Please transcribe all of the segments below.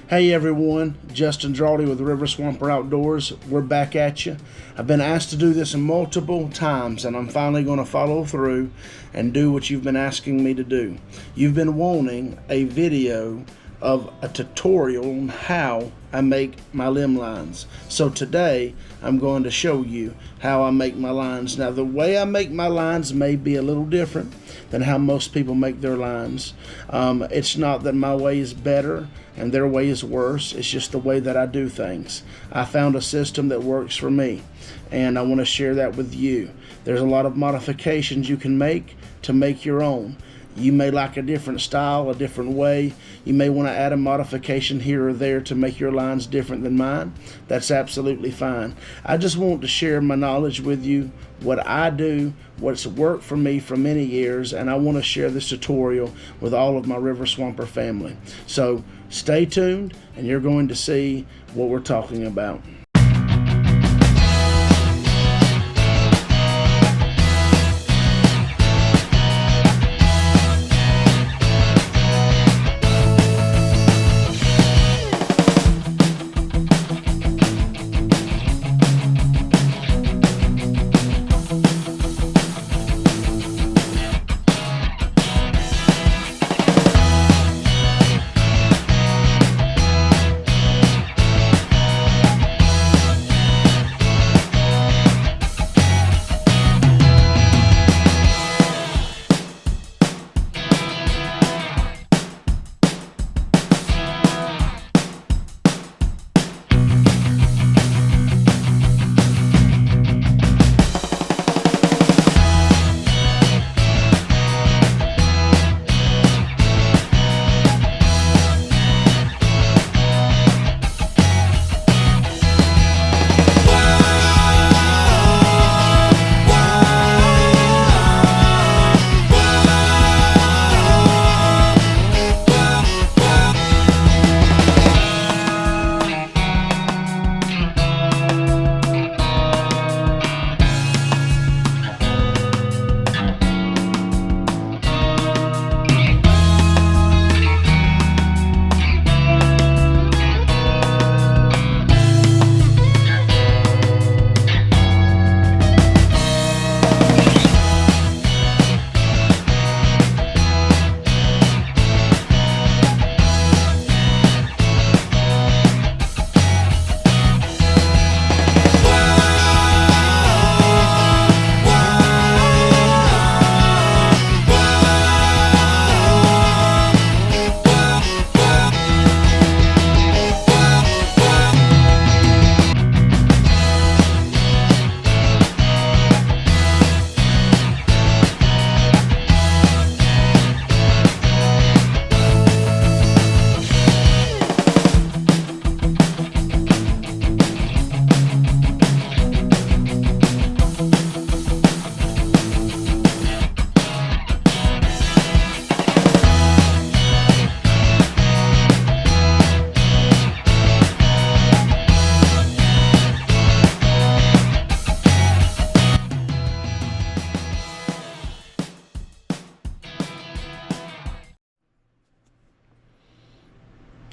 Hey everyone, Justin Drawley with River Swamper Outdoors. We're back at you. I've been asked to do this multiple times and I'm finally going to follow through and do what you've been asking me to do. You've been wanting a video of a tutorial on how I make my limb lines. So today I'm going to show you how I make my lines. Now the way I make my lines may be a little different than how most people make their lines. It's not that my way is better and their way is worse. It's just the way that I do things. I found a system that works for me and I want to share that with you. There's a lot of modifications you can make to make your own. You may like a different style, a different way. You may want to add a modification here or there to make your lines different than mine. That's absolutely fine. I just want to share my knowledge with you, what I do, what's worked for me for many years, and I want to share this tutorial with all of my River Swamper family. So stay tuned and you're going to see what we're talking about.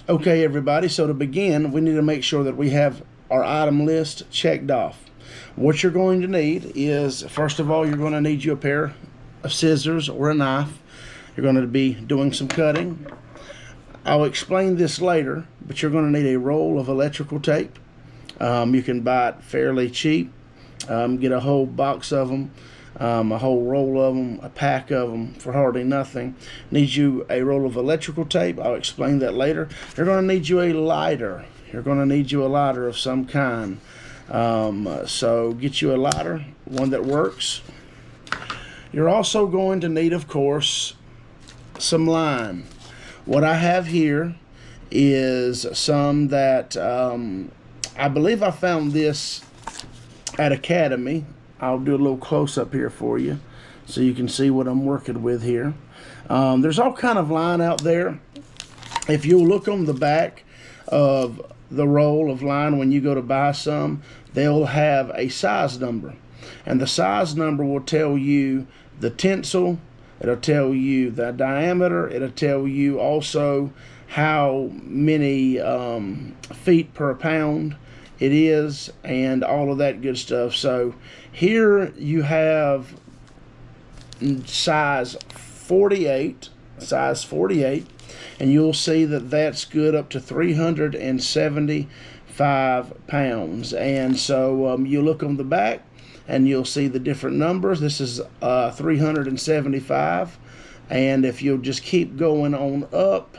Okay everybody, so to begin we need to make sure that we have our item list checked off. What you're going to need is, first of all, you're going to need you a pair of scissors or a knife. You're going to be doing some cutting. I'll explain this later, but you're going to need a roll of electrical tape. You can buy it fairly cheap. Get a whole box of them. A whole roll of them, a pack of them for hardly nothing. Need you a roll of electrical tape. I'll explain that later. You're going to need you a lighter. You're going to need you a lighter of some kind. So get you a lighter, one that works. You're also going to need, of course, some line. What I have here is some that I believe I found this at Academy. I'll do a little close-up here for you so you can see what I'm working with here. There's all kind of line out there. If you look on the back of the roll of line when you go to buy some, they'll have a size number. And the size number will tell you the tensile It'll tell you the diameter. It'll tell you also how many feet per pound it is, and all of that good stuff. So here you have size 48, and you'll see that that's good up to 375 pounds. And so you look on the back and you'll see the different numbers. This is 375, and if you'll just keep going on up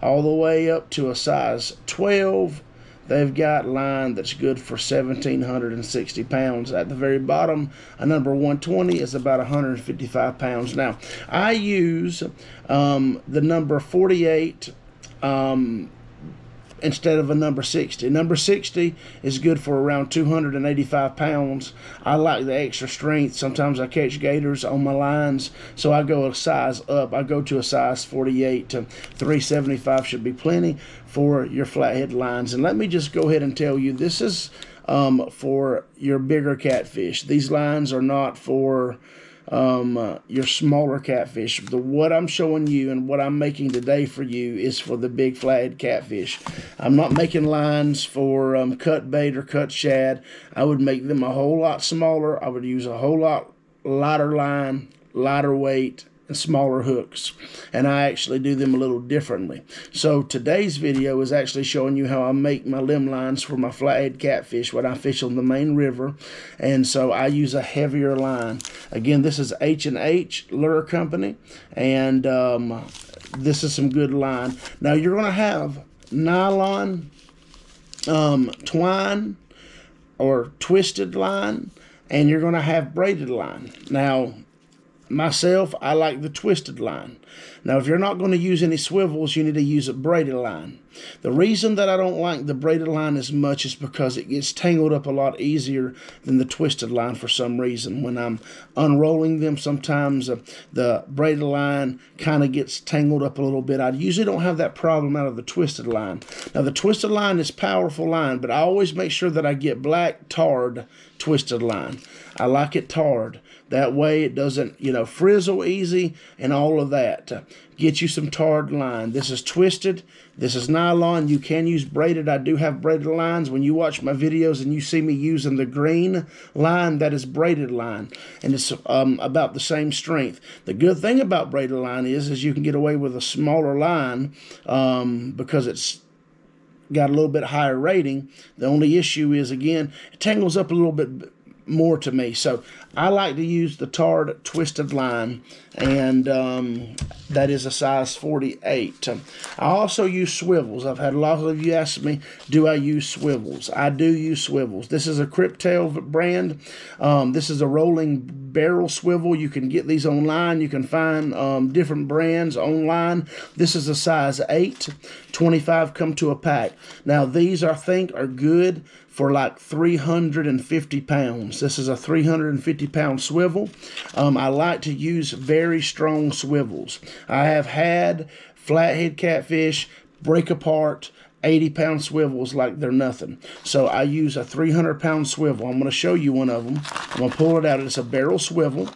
all the way up to a size 12, they've got line that's good for 1,760 pounds. At the very bottom, a number 120 is about 155 pounds. Now, I use the number 48 instead of a number 60. Number 60 is good for around 285 pounds. I like the extra strength. Sometimes I catch gators on my lines, so I go a size up. I go to a size 48 to 375 should be plenty for your flathead lines. And let me just go ahead and tell you, this is for your bigger catfish. These lines are not for your smaller catfish. What I'm showing you and what I'm making today for you is for the big flathead catfish. I'm not making lines for cut bait or cut shad. I would make them a whole lot smaller. I would use a whole lot lighter line, lighter weight, and smaller hooks, and I actually do them a little differently. So today's video is actually showing you how I make my limb lines for my flathead catfish when I fish on the main river, and so I use a heavier line. Again, this is H&H Lure Company, and this is some good line. Now you're going to have nylon, twine, or twisted line, and you're going to have braided line. Now, myself, I like the twisted line. Now, if you're not going to use any swivels, you need to use a braided line. The reason that I don't like the braided line as much is because it gets tangled up a lot easier than the twisted line for some reason. When I'm unrolling them, sometimes the braided line kind of gets tangled up a little bit. I usually don't have that problem out of the twisted line. Now, the twisted line is powerful line, but I always make sure that I get black tarred twisted line. I like it tarred. That way it doesn't, frizzle easy and all of that. Get you some tarred line. This is twisted. This is nylon. You can use braided. I do have braided lines. When you watch my videos and you see me using the green line, that is braided line. And it's about the same strength. The good thing about braided line is you can get away with a smaller line because it's got a little bit higher rating. The only issue is, again, it tangles up a little bit more to me. So I like to use the tarred twisted line, and that is a size 48. I also use swivels. I've had a lot of you ask me, do I use swivels? I do use swivels. This is a Cryptail brand. This is a rolling barrel swivel. You can get these online. You can find different brands online. This is a size 8. 25 come to a pack. Now these, I think, are good for like 350 pounds. This is a 350 pound swivel. I like to use very strong swivels. I have had flathead catfish break apart 80-pound swivels like they're nothing. So I use a 300-pound swivel. I'm going to show you one of them. I'm going to pull it out. It's a barrel swivel.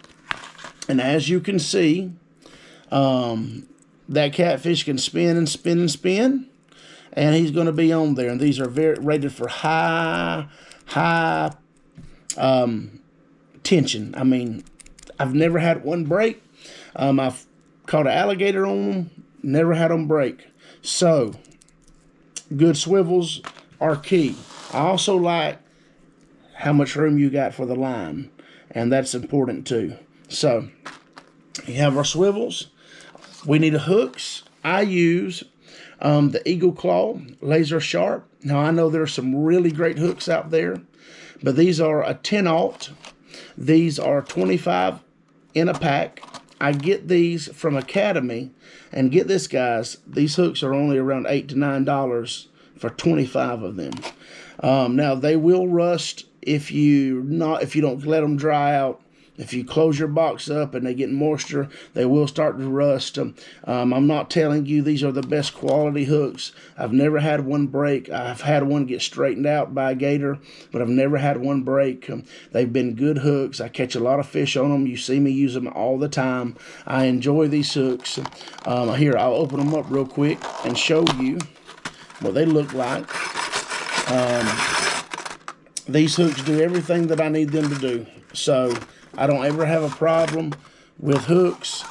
And as you can see, that catfish can spin and spin and spin. And he's going to be on there. And these are rated for high tension. I mean, I've never had one break. I've caught an alligator on them. Never had them break. So, good swivels are key. I also like how much room you got for the line. And that's important too. So, you have our swivels. We need hooks. I use the Eagle Claw Laser Sharp. Now, I know there are some really great hooks out there, but these are a 10-aught. These are 25 in a pack. I get these from Academy, and get this, guys, these hooks are only around $8 to $9 for 25 of them. Now, they will rust if you don't let them dry out If you close your box up and they get moisture, they will start to rust. I'm not telling you these are the best quality hooks. I've never had one break. I've had one get straightened out by a gator, but I've never had one break. They've been good hooks. I catch a lot of fish on them. You see me use them all the time. I enjoy these hooks. Here, I'll open them up real quick and show you what they look like. These hooks do everything that I need them to do. So I don't ever have a problem with hooks.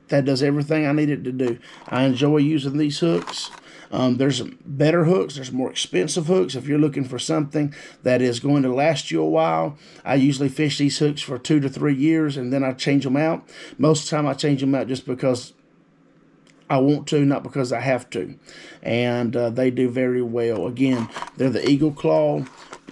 That does everything I need it to do. I enjoy using these hooks. There's better hooks. There's more expensive hooks. If you're looking for something that is going to last you a while, I usually fish these hooks for 2 to 3 years, and then I change them out. Most of the time I change them out just because I want to, not because I have to. And they do very well. Again, they're the Eagle Claw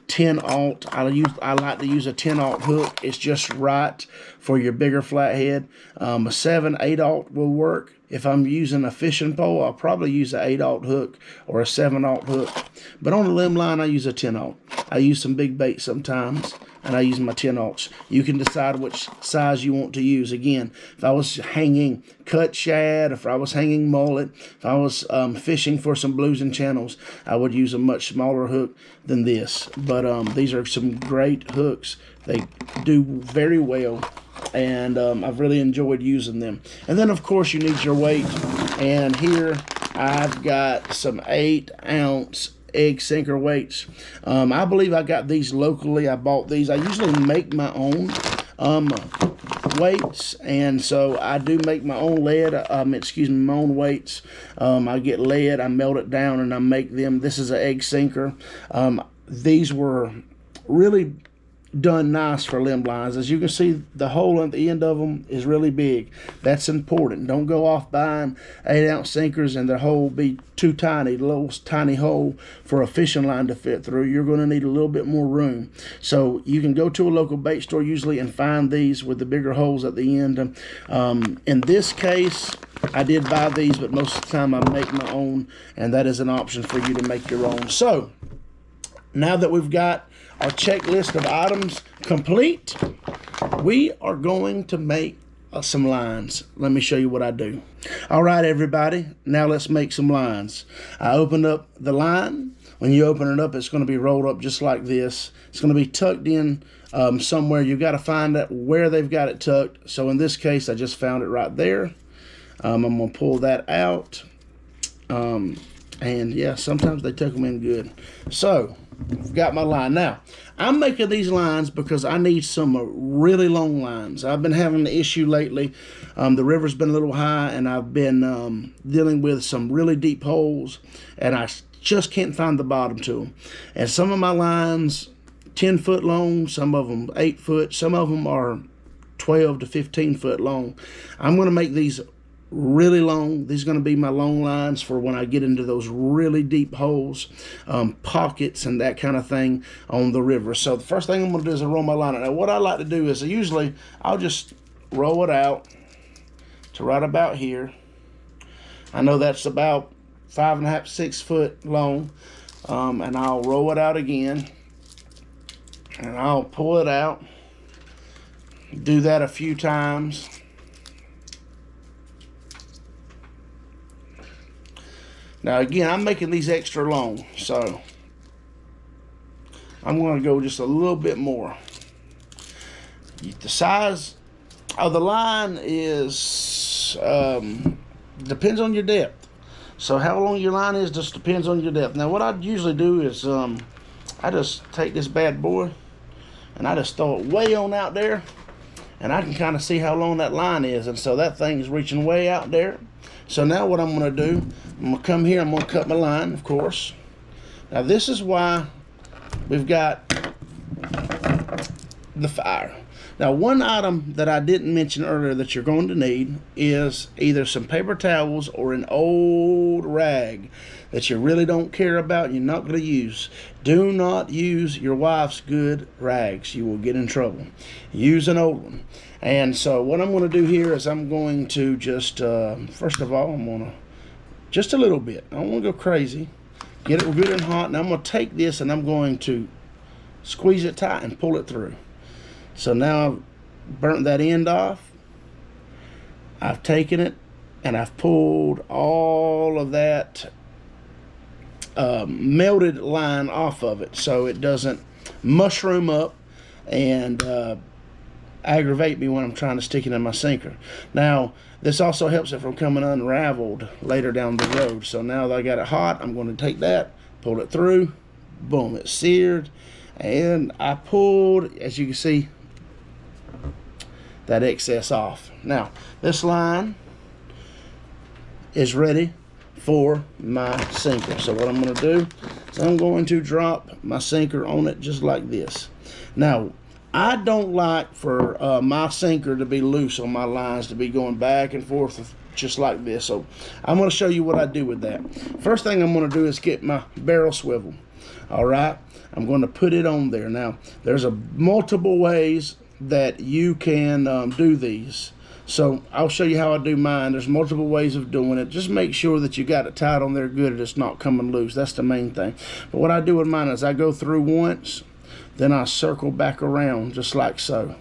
10-aught. I like to use a 10-aught hook. It's just right for your bigger flathead. A 7-8-aught will work. If I'm using a fishing pole, I'll probably use an 8-aught hook or a 7-aught hook. But on the limb line, I use a 10-aught. I use some big bait sometimes, and I use my 10-aughts. You can decide which size you want to use. Again, if I was hanging cut shad, if I was hanging mullet, if I was fishing for some blues and channels, I would use a much smaller hook than this. But these are some great hooks. They do very well, and I've really enjoyed using them. And then, of course, you need your weight. And here I've got some 8-ounce egg sinker weights. I believe I got these locally. I bought these. I usually make my own weights, and so I do make my own lead. My own weights. I get lead, I melt it down, and I make them. This is an egg sinker. These were really done nice for limb lines. As you can see, the hole at the end of them is really big. That's important. Don't go off buying 8-ounce sinkers and the hole be too tiny, little tiny hole for a fishing line to fit through. You're going to need a little bit more room. So you can go to a local bait store usually and find these with the bigger holes at the end. In this case, I did buy these, but most of the time I make my own, and that is an option for you to make your own. So now that we've got our checklist of items complete, we are going to make some lines. Let me show you what I do. All right, everybody, now let's make some lines. I opened up the line. When you open it up, it's going to be rolled up just like this. It's going to be tucked in somewhere. You've got to find out where they've got it tucked. So in this case, I just found it right there. I'm going to pull that out. And yeah, sometimes they tuck them in good. So I've got my line. Now, I'm making these lines because I need some really long lines. I've been having the issue lately. The river's been a little high, and I've been dealing with some really deep holes, and I just can't find the bottom to them. And some of my lines, 10 foot long, some of them 8 foot, some of them are 12 to 15 foot long. I'm going to make these really long. These are going to be my long lines for when I get into those really deep holes, pockets and that kind of thing on the river. So the first thing I'm going to do is roll my line out. Now what I like to do is usually I'll just roll it out to right about here. I know that's about 5.5 6 foot long, and I'll roll it out again, and I'll pull it out. Do that a few times. Now again, I'm making these extra long, so I'm going to go just a little bit more. The size of the line is depends on your depth. So how long your line is just depends on your depth. Now what I usually do is I just take this bad boy and I just throw it way on out there, and I can kind of see how long that line is, and so that thing is reaching way out there. So now what I'm going to do, I'm going to come here, I'm going to cut my line, of course. Now this is why we've got the fire. Now one item that I didn't mention earlier that you're going to need is either some paper towels or an old rag that you really don't care about and you're not going to use. Do not use your wife's good rags. You will get in trouble. Use an old one. And so what I'm going to do here is I'm going to just, first of all, I'm going to, just a little bit. I don't want to go crazy. Get it good and hot. And I'm going to take this and I'm going to squeeze it tight and pull it through. So now burnt that end off. I've taken it and I've pulled all of that melted line off of it so it doesn't mushroom up and aggravate me when I'm trying to stick it in my sinker. Now, this also helps it from coming unraveled later down the road. So now that I got it hot, I'm going to take that, pull it through, boom, it's seared, and I pulled, as you can see, that excess off. Now, this line is ready for my sinker. So what I'm going to do is I'm going to drop my sinker on it just like this. Now, I don't like for my sinker to be loose on my lines, to be going back and forth just like this. So I'm going to show you what I do with that. First thing I'm going to do is get my barrel swivel. All right, I'm going to put it on there. Now, there's multiple ways that you can do these. So I'll show you how I do mine. There's multiple ways of doing it. Just make sure that you got it tied on there good and it's not coming loose. That's the main thing. But what I do with mine is I go through once, then I circle back around just like so.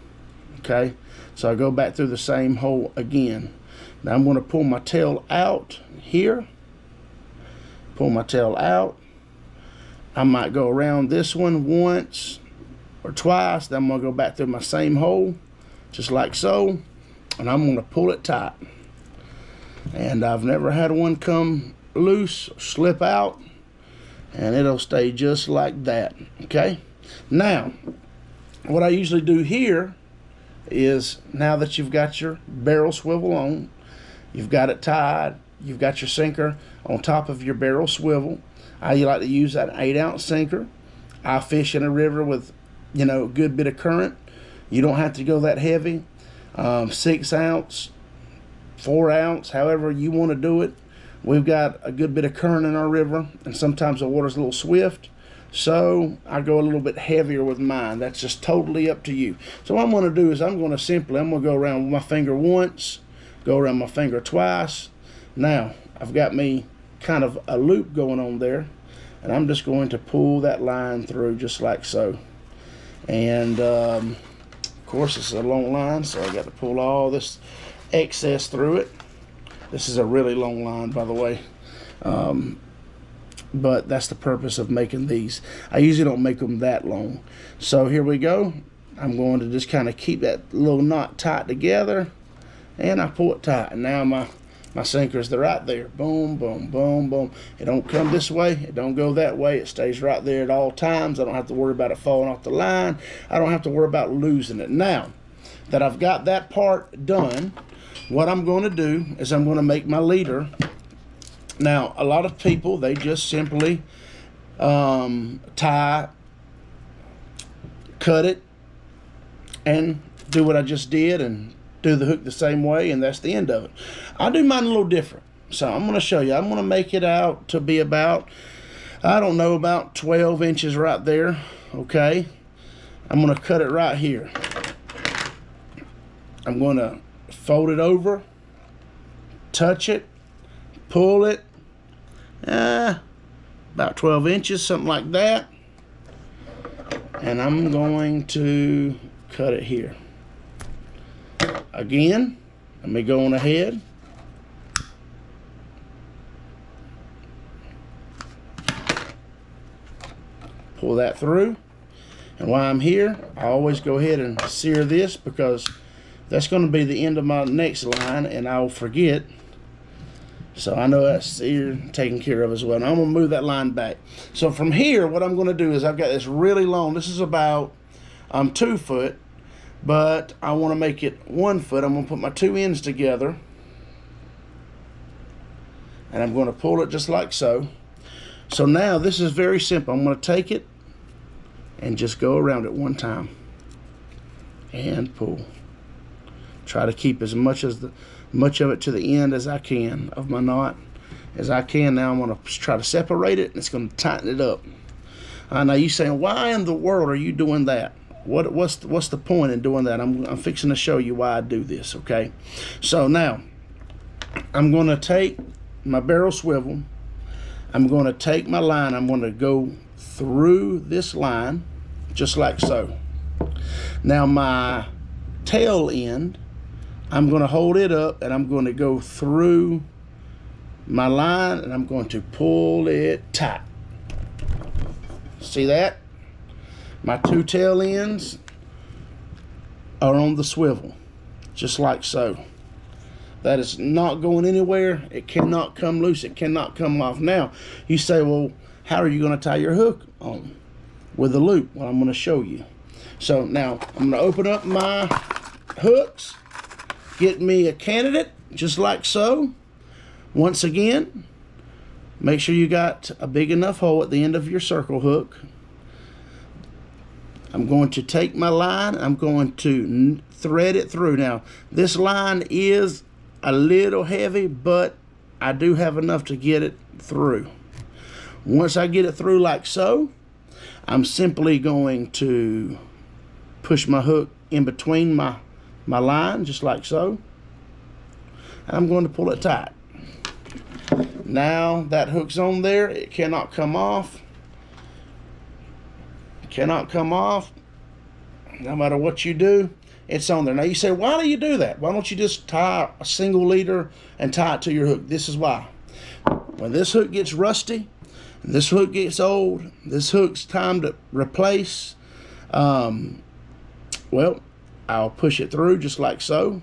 Okay, so I go back through the same hole again. Now I'm going to pull my tail out here. Pull my tail out. I might go around this one once or twice. Then I'm going to go back through my same hole just like so. And I'm going to pull it tight. And I've never had one come loose or slip out. And it'll stay just like that. Okay. Now, what I usually do here is, now that you've got your barrel swivel on, you've got it tied, you've got your sinker on top of your barrel swivel. I like to use that 8-ounce sinker. I fish in a river with, a good bit of current. You don't have to go that heavy. 6 ounce, 4 ounce, however you want to do it. We've got a good bit of current in our river, and sometimes the water's a little swift, so I go a little bit heavier with mine. That's just totally up to you. So what I'm going to do is I'm going to go around with my finger once, go around my finger twice. Now I've got me kind of a loop going on there, and I'm just going to pull that line through just like so. And of course, it's a long line, so I got to pull all this excess through it. This is a really long line, by the way, but that's the purpose of making these. I usually don't make them that long. So here we go. I'm going to just kind of keep that little knot tight together, and I pull it tight. And now my sinkers, they're right there. Boom, boom, boom, boom. It don't come this way. It don't go that way. It stays right there at all times. I don't have to worry about it falling off the line. I don't have to worry about losing it. Now that I've got that part done, what I'm going to do is I'm going to make my leader. Now, a lot of people, they just simply tie, cut it, and do what I just did and do the hook the same way, and that's the end of it. I do mine a little different. So I'm going to show you. I'm going to make it out to be about, I don't know, about 12 inches right there. Okay. I'm going to cut it right here. I'm going to fold it over, touch it, pull it, about 12 inches, something like that. And I'm going to cut it here. Again, let me go on ahead. Pull that through. And while I'm here, I always go ahead and sear this, because that's going to be the end of my next line, and I'll forget. So I know that's seared, taken care of as well. Now I'm going to move that line back. So from here, what I'm going to do is I've got this really long, this is about 2 foot, but I want to make it 1 foot. I'm going to put my 2 ends together, and I'm going to pull it just like so. So now this is very simple. I'm going to take it and just go around it one time and pull. Try to keep as much of it to the end as I can of my knot as I can. Now I'm going to try to separate it, and it's going to tighten it up. Now you're saying, why in the world are you doing that? What's the point in doing that? I'm fixing to show you why I do this. Okay, so now I'm going to take my barrel swivel. I'm going to take my line. I'm going to go through this line just like so. Now my tail end, I'm going to hold it up and I'm going to go through my line and I'm going to pull it tight. See that? My two tail ends are on the swivel, just like so. That is not going anywhere. It cannot come loose. It cannot come off. Now, you say, well, how are you going to tie your hook on? With a loop. Well, I'm going to show you. So now, I'm going to open up my hooks, get me a candidate, just like so. Once again, make sure you got a big enough hole at the end of your circle hook. I'm going to take my line, I'm going to thread it through. Now, this line is a little heavy, but I do have enough to get it through. Once I get it through like so, I'm simply going to push my hook in between my line, just like so. And I'm going to pull it tight. Now that hook's on there, it cannot come off. Cannot come off. No matter what you do, it's on there. Now you say, why do you do that? Why don't you just tie a single leader and tie it to your hook? This is why. When this hook gets rusty, and this hook gets old, this hook's time to replace, well, I'll push it through just like so.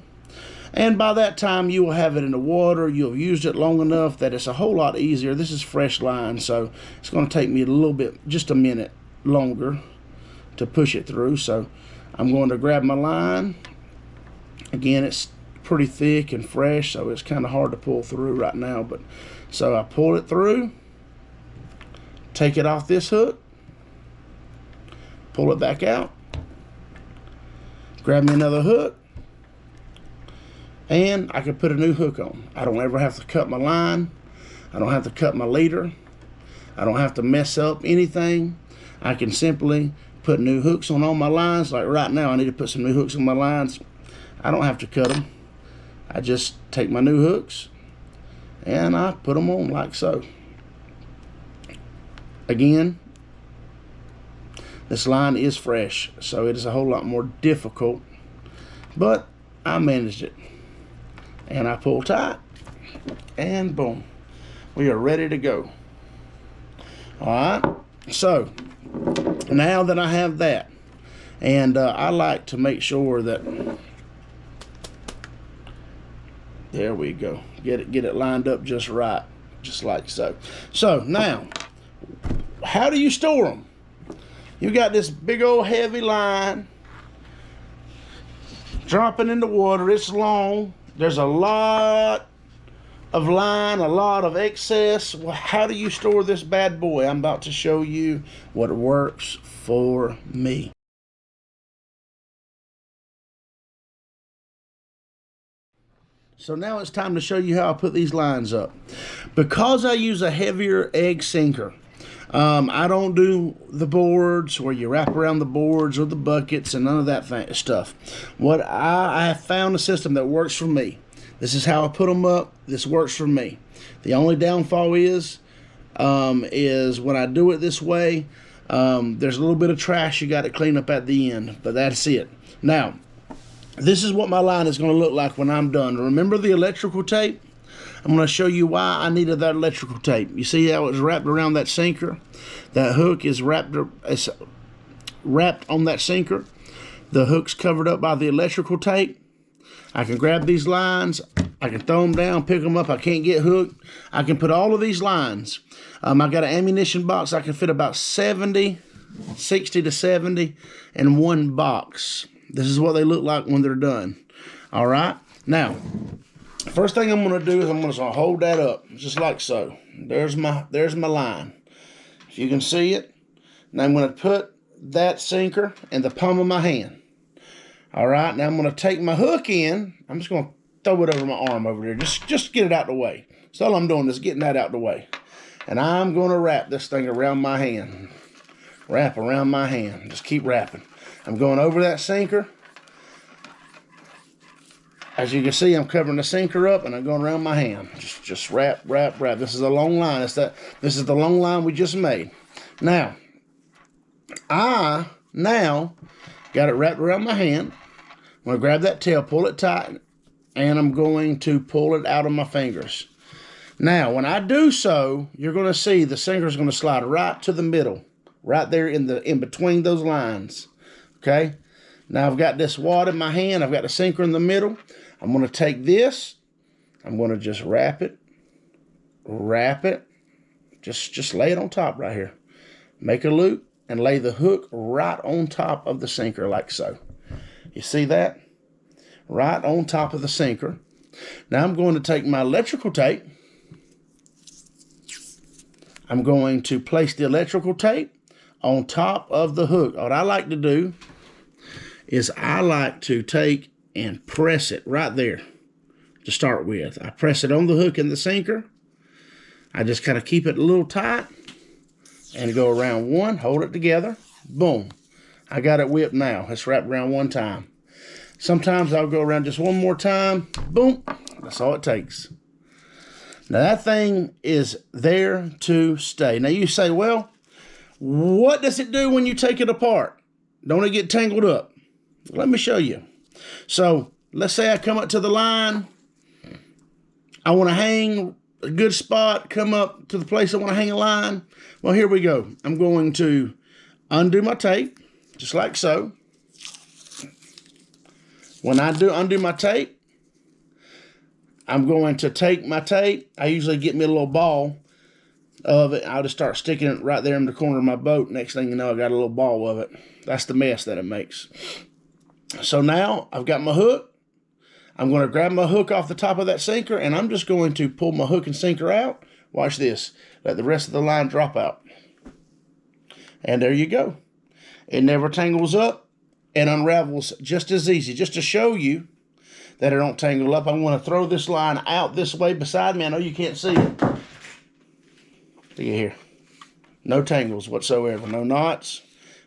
And by that time, you will have it in the water. You'll used it long enough that it's a whole lot easier. This is fresh line, so it's going to take me a little bit, just a minute longer to push it through. So I'm going to grab my line. Again, it's pretty thick and fresh, so it's kind of hard to pull through right now. But so I pull it through, take it off this hook, pull it back out, grab me another hook, and I can put a new hook on. I don't ever have to cut my line. I don't have to cut my leader. I don't have to mess up anything. I can simply put new hooks on all my lines. Like right now, I need to put some new hooks on my lines. I don't have to cut them. I just take my new hooks and I put them on like so. Again, this line is fresh, so it is a whole lot more difficult, but I managed it. And I pull tight, and boom, we are ready to go. All right, so now that I have that, and I like to make sure that, there we go, get it lined up just right, just like so. So now, how do you store them? You got this big old heavy line dropping in the water. It's long. There's a lot of line, a lot of excess. Well, how do you store this bad boy? I'm about to show you what works for me. So now it's time to show you how I put these lines up. Because I use a heavier egg sinker, I don't do the boards where you wrap around the boards or the buckets and none of that stuff. What I have found a system that works for me. This is how I put them up. This works for me. The only downfall is when I do it this way, there's a little bit of trash you got to clean up at the end, but that's it. Now, this is what my line is going to look like when I'm done. Remember the electrical tape? I'm going to show you why I needed that electrical tape. You see how it's wrapped around that sinker? That hook is wrapped on that sinker. The hook's covered up by the electrical tape. I can grab these lines. I can throw them down, pick them up. I can't get hooked. I can put all of these lines. I got an ammunition box. I can fit about 60 to 70 in one box. This is what they look like when they're done. All right. Now, first thing I'm going to do is I'm going to hold that up just like so. There's my line. If you can see it. Now I'm going to put that sinker in the palm of my hand. All right. Now I'm going to take my hook in. I'm just going to throw it over my arm over there. Just get it out the way. So all I'm doing is getting that out the way. And I'm going to wrap this thing around my hand. Wrap around my hand. Just keep wrapping. I'm going over that sinker. As you can see, I'm covering the sinker up and I'm going around my hand. Just wrap, wrap, wrap. This is a long line. This is the long line we just made. Now, I got it wrapped around my hand. I'm going to grab that tail, pull it tight, and I'm going to pull it out of my fingers. Now, when I do so, you're going to see the sinker is going to slide right to the middle, right there in between those lines. Okay? Now I've got this wad in my hand. I've got the sinker in the middle. I'm going to take this. I'm going to just wrap it. Just lay it on top right here. Make a loop and lay the hook right on top of the sinker like so. You see that? Right on top of the sinker. Now I'm going to take my electrical tape. I'm going to place the electrical tape on top of the hook. What I like to do is I like to take and press it right there to start with. I press it on the hook and the sinker. I just kind of keep it a little tight and go around one, hold it together, boom. I got it whipped now. It's wrapped around one time. Sometimes I'll go around just one more time, boom. That's all it takes. Now that thing is there to stay. Now you say, well, what does it do when you take it apart? Don't it get tangled up? Let me show you. So let's say I come up to the line. I want to hang a good spot, come up to the place I want to hang a line. Well, here we go. I'm going to undo my tape, just like so. When I undo my tape, I'm going to take my tape. I usually get me a little ball of it. I'll just start sticking it right there in the corner of my boat. Next thing you know, I got a little ball of it. That's the mess that it makes. So now I've got my hook. I'm going to grab my hook off the top of that sinker, and I'm just going to pull my hook and sinker out. Watch this. Let the rest of the line drop out. And there you go. It never tangles up and unravels just as easy. Just to show you that it don't tangle up, I'm going to throw this line out this way beside me. I know you can't see it. See here. No tangles whatsoever. No knots.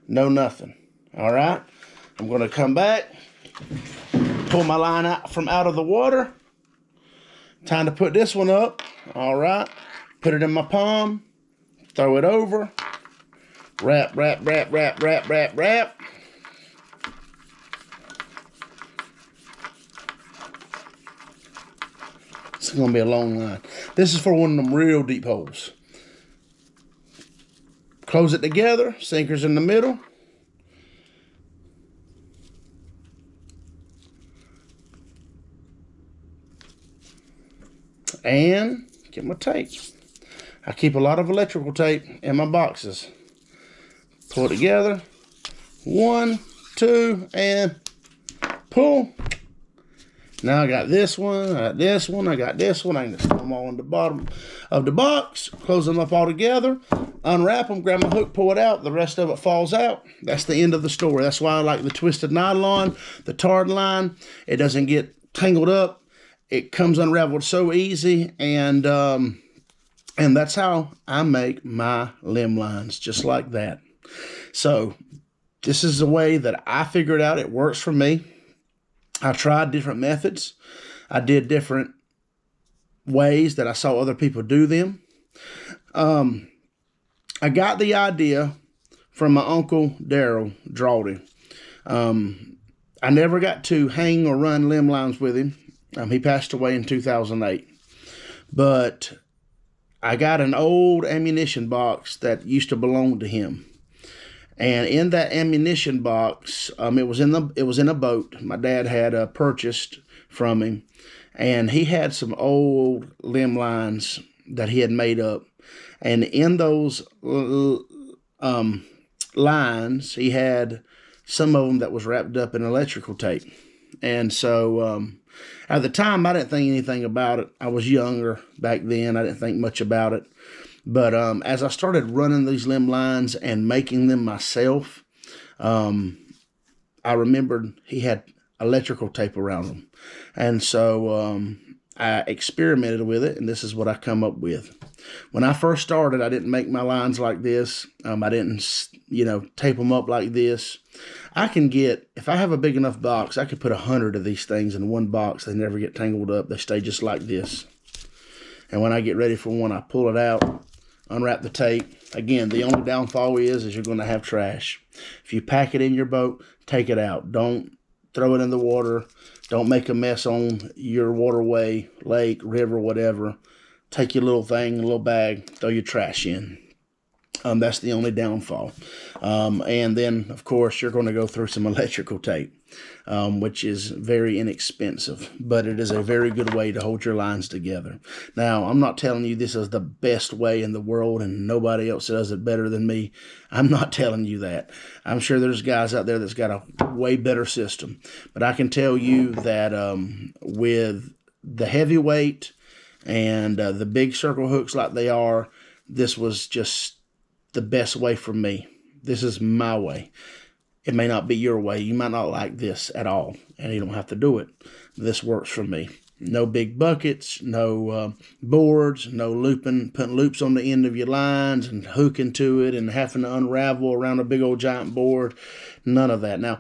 No nothing. All right. I'm going to come back. Pull my line out from out of the water. Time to put this one up. All right. Put it in my palm. Throw it over. Wrap, wrap, wrap, wrap, wrap, wrap, wrap. It's going to be a long line. This is for one of them real deep holes. Close it together. Sinker's in the middle. And get my tape. I keep a lot of electrical tape in my boxes. Pull it together. 1, 2, and pull. Now I got this one, I got this one, I got this one. I can just throw them all in the bottom of the box, close them up all together, unwrap them, grab my hook, pull it out. The rest of it falls out. That's the end of the story. That's why I like the twisted nylon, the tarred line. It doesn't get tangled up. It comes unraveled so easy, and that's how I make my limb lines, just like that. So this is the way that I figured out it works for me. I tried different methods. I did different ways that I saw other people do them. I got the idea from my uncle Daryl Drawdy. I never got to hang or run limb lines with him. He passed away in 2008. But I got an old ammunition box that used to belong to him. And in that ammunition box, it was in a boat my dad had purchased from him, and he had some old limb lines that he had made up. And in those lines, he had some of them that was wrapped up in electrical tape. And so at the time, I didn't think anything about it. I was younger back then. I didn't think much about it. But as I started running these limb lines and making them myself, I remembered he had electrical tape around them. And so I experimented with it, and this is what I come up with. When I first started, I didn't make my lines like this. I didn't, tape them up like this. I can get, if I have a big enough box, I could put 100 of these things in one box. They never get tangled up. They stay just like this. And when I get ready for one, I pull it out, unwrap the tape. Again, the only downfall is you're going to have trash. If you pack it in your boat, take it out. Don't throw it in the water. Don't make a mess on your waterway, lake, river, whatever. Take your little thing, little bag, throw your trash in. That's the only downfall. And then, of course, you're going to go through some electrical tape, which is very inexpensive, but it is a very good way to hold your lines together. Now, I'm not telling you this is the best way in the world and nobody else does it better than me. I'm not telling you that. I'm sure there's guys out there that's got a way better system. But I can tell you that with the heavyweight and the big circle hooks like they are, this was just the best way for me. This is my way. It may not be your way. You might not like this at all, and you don't have to do it. This works for me. No big buckets, no boards, no looping, putting loops on the end of your lines and hooking to it and having to unravel around a big old giant board. None of that. Now,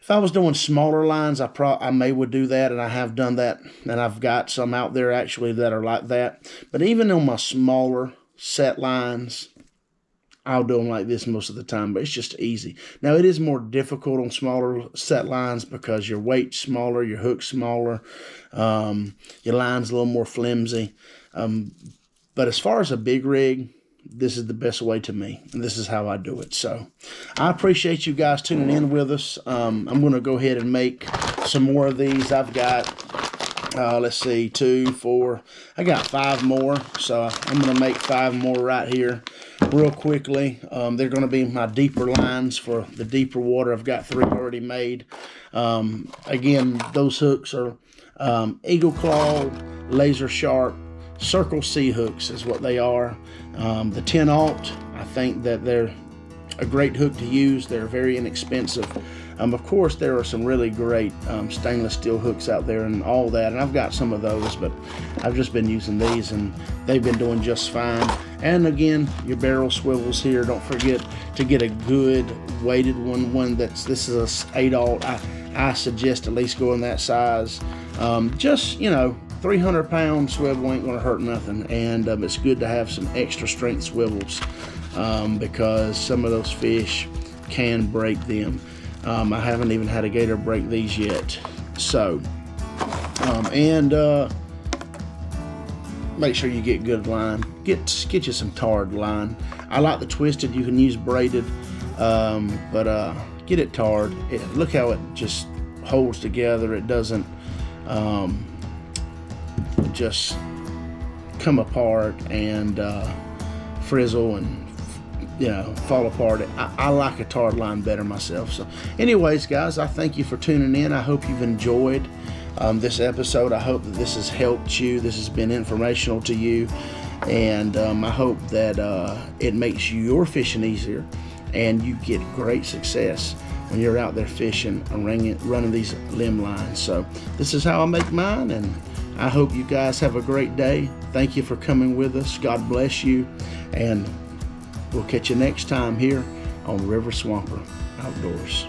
if I was doing smaller lines, I may would do that, and I have done that, and I've got some out there actually that are like that. But even on my smaller set lines, I'll do them like this most of the time, but it's just easy. Now, it is more difficult on smaller set lines because your weight's smaller, your hook's smaller, your line's a little more flimsy. But as far as a big rig, this is the best way to me, and this is how I do it. So I appreciate you guys tuning in with us. I'm going to go ahead and make some more of these. I've got, let's see, 2, 4. I got 5 more, so I'm going to make 5 more right here real quickly. They're going to be my deeper lines for the deeper water. I've got 3 already made. Again, those hooks are eagle claw, laser sharp, circle C hooks is what they are. The 10-aught, I think that they're a great hook to use. They're very inexpensive. Of course, there are some really great stainless steel hooks out there and all that, and I've got some of those, but I've just been using these, and they've been doing just fine. And again, your barrel swivels here. Don't forget to get a good weighted one. This is a 8-aught. I suggest at least going that size. Just, 300-pound swivel ain't gonna hurt nothing, and it's good to have some extra strength swivels because some of those fish can break them. I haven't even had a gator break these yet. So, make sure you get good line. Get you some tarred line. I like the twisted. You can use braided, but get it tarred. Look how it just holds together. It doesn't just come apart and frizzle and fall apart. I like a tarred line better myself. So anyways, guys, I thank you for tuning in. I hope you've enjoyed this episode. I hope that this has helped you. This has been informational to you, and I hope that it makes your fishing easier and you get great success when you're out there fishing and running these limb lines. So this is how I make mine, and I hope you guys have a great day. Thank you for coming with us. God bless you, and we'll catch you next time here on River Swamper Outdoors.